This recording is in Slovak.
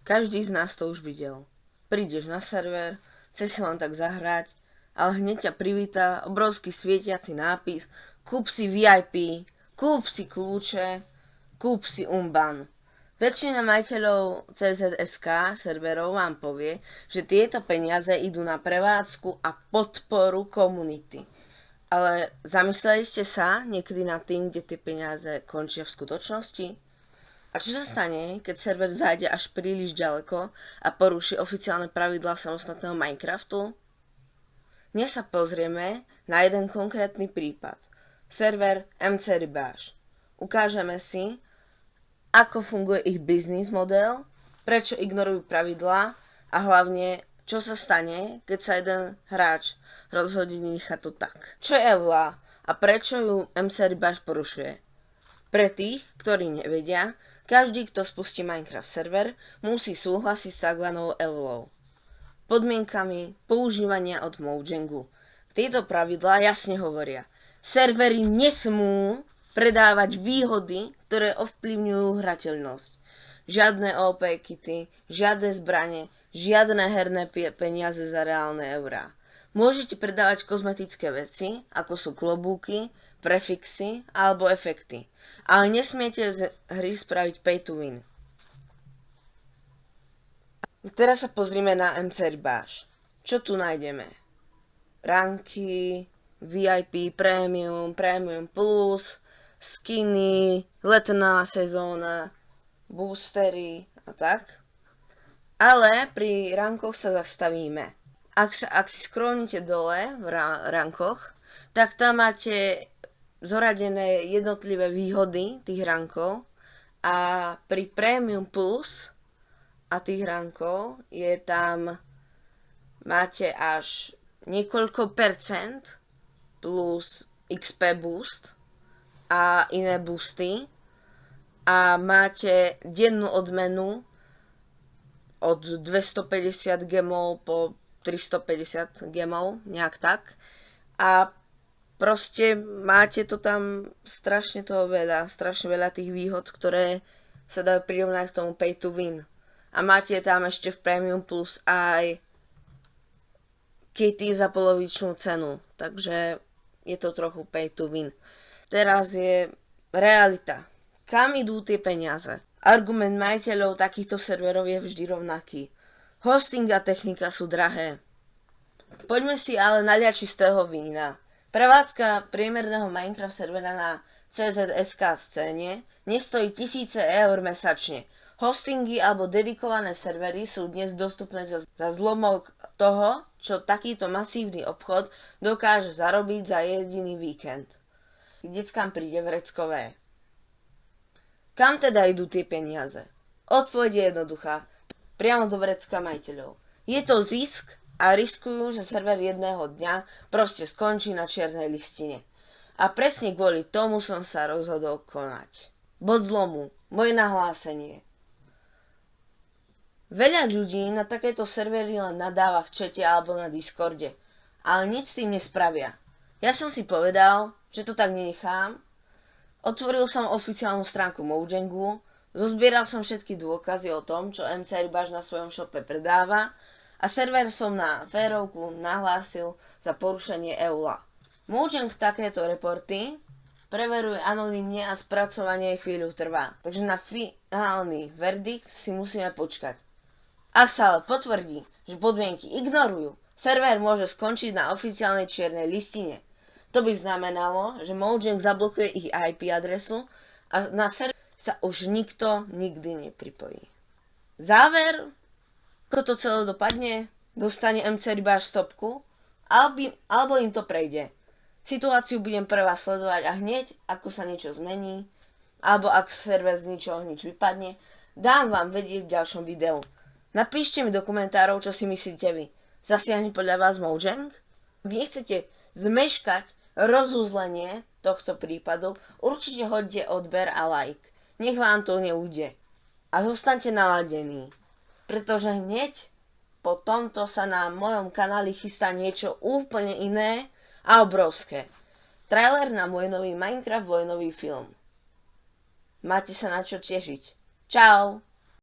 Každý z nás to už videl. Prídeš na server, chceš si len tak zahrať, ale hneď ťa privíta obrovský svietiaci nápis Kúp si VIP, kúp si kľúče, kúp si umban. Väčšina majiteľov CZSK serverov vám povie, že tieto peniaze idú na prevádzku a podporu komunity. Ale zamysleli ste sa niekedy nad tým, kde tie peniaze končia v skutočnosti? A čo sa stane, keď server zájde až príliš ďaleko a poruší oficiálne pravidlá samostatného Minecraftu? Dnes sa pozrieme na jeden konkrétny prípad. Server MC Rybáš. Ukážeme si, ako funguje ich biznis model, prečo ignorujú pravidlá a hlavne, čo sa stane, keď sa jeden hráč rozhodne nechať to tak. Čo je EULA a prečo ju MC Rybáš porušuje? Pre tých, ktorí nevedia, každý, kto spustí Minecraft server, musí súhlasiť s tzv. EULou. Podmienkami používania od Mojangu. Tieto pravidlá jasne hovoria. Servery nesmú predávať výhody, ktoré ovplyvňujú hrateľnosť. Žiadne OP kity, žiadne zbrane, žiadne herné peniaze za reálne eurá. Môžete predávať kozmetické veci, ako sú klobúky, prefixy alebo efekty. Ale nesmiete z hry spraviť pay to win. Teraz sa pozrime na MC Rybáš. Čo tu nájdeme? Ranky, VIP, Premium, Premium Plus, skiny, letná sezóna, boostery a tak. Ale pri rankoch sa zastavíme. Ak si scrollnite dole v rankoch, tak tam máte zoradené jednotlivé výhody tých rankov a pri Premium Plus a tých rankov je tam, máte až niekoľko percent plus XP boost a iné boosty a máte dennú odmenu od 250 gemov po 350 gemov, nejak tak. A proste máte to tam strašne veľa tých výhod, ktoré sa dajú prirovnať k tomu pay to win. A máte tam ešte v Premium Plus aj kity za polovičnú cenu, takže je to trochu pay to win. Teraz je realita. Kam idú tie peniaze? Argument majiteľov takýchto serverov je vždy rovnaký. Hosting a technika sú drahé. Poďme si ale naliať čistého vína. Prevádzka priemerného Minecraft servera na CZSK scéne nestojí tisíce eur mesačne. Hostingy alebo dedikované servery sú dnes dostupné za zlomok toho, čo takýto masívny obchod dokáže zarobiť za jediný víkend. Deckám príde vreckové. Kam teda idú tie peniaze? Odpoveď je jednoduchá. Priamo do vrecka majiteľov. Je to zisk a riskujú, že server jedného dňa proste skončí na čiernej listine. A presne kvôli tomu som sa rozhodol konať. Bod zlomu. Moje nahlásenie. Veľa ľudí na takéto servery len nadáva v čete alebo na Discorde, ale nič s tým nespravia. Ja som si povedal, že to tak nenechám. Otvoril som oficiálnu stránku Mojangu, zozbieral som všetky dôkazy o tom, čo MC Rybáš na svojom shope predáva a server som na férovku nahlásil za porušenie EULA. Mojang takéto reporty preveruje anonymne a spracovanie chvíľu trvá, takže na finálny verdikt si musíme počkať. Ak sa ale potvrdí, že podmienky ignorujú, server môže skončiť na oficiálnej čiernej listine. To by znamenalo, že Mojang zablokuje ich IP adresu a na server sa už nikto nikdy nepripojí. Záver, ako to celé dopadne, dostane MC Rybáš stopku, alebo im to prejde. Situáciu budem pre vás sledovať a hneď, ako sa niečo zmení, alebo ak server z ničoho nič vypadne, dám vám vedieť v ďalšom videu. Napíšte mi do komentárov, čo si myslíte vy. Zasiahne podľa vás Mojang? Ak nechcete zmeškať rozúzlenie tohto prípadu, určite hoďte odber a like. Nech vám to neújde. A zostaňte naladení, pretože hneď po tomto sa na mojom kanáli chystá niečo úplne iné a obrovské. Trailer na môj nový Minecraft vojnový film. Máte sa na čo tešiť. Čau!